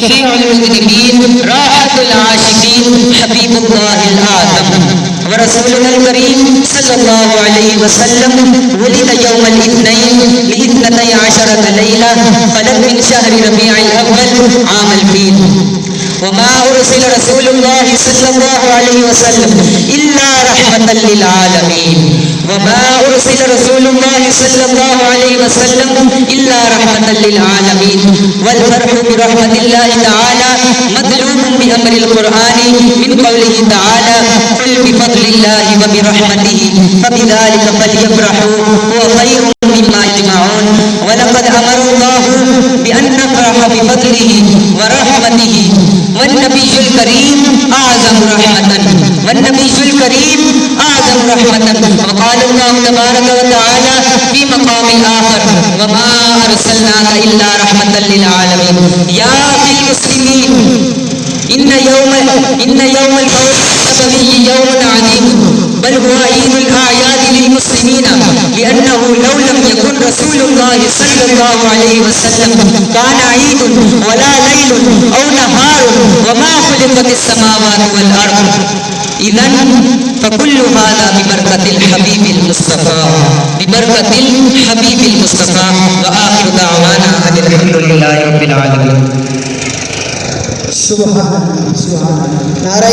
शफीउल मुज़निबीन, राहतुल आशिकीन, हबीबुल्लाहिल आज़म व रसूलुल करीम सल्लल्लाहु अलैहि वसल्लम वुलिद यौमल इत्नैन लिइत्नतै अशरत लैला फलक मिन शहरि रबीउल अव्वल आमल फील वमा उरसिल रसूलुल्लाहि सल्लल्लाहु अलैहि वसल्लम इल्ला रहमतल लिल आलमीन वमा उरसिल रसूलुल्लाहि सल्लल्लाहु अलैहि वसल्लम इल्ला रहमतल लिल आलमीन वल फरहु बिरहमतिल्लाहि तआला मदलूबुन बिअमरिल कुरआनी मिन कौलिहि तआला कुल बिफद्लिल्लाहि व बिरहमतिहि फबिज़ालिका फलयफ्रहू हुवा खैरुम मिम्मा यजमऊन वलक़द अमरल्लाहु बिअन नफ़रह बिफद्लिहि व रहमतिहि वन्नबियुल करीम आज़म रहमतन वन्नबियुल करीम आज़म रहमतन वक़ाल अल्लाहु तबारक व तआला फी मक़ामिल आखर वमा अरसलनाका इल्ला रहमतल लिल आलमीन या अखिल मुस्लिमीन इन्न यौमल मौलिद नबवी यौमुन अज़ीम बल हुवा ईदुल आयाद लिल मुस्लिमीन लिअन्नहु लौ लम यकुन रसूलुल्लाहि सल्लल्लाहु अलैहि वसल्लम काना ईदुन वला लैलुन औ नहारुन वमा खुलिक़तिस समावातु वल अर्द इज़न फकुल्लु हाज़ा बिबरकतिल हबीबिल मुस्तफ़ा व आखिरु दावाना अनिल हम्दुलिल्लाहि रब्बिल आलमीन। सुभान अल्लाह।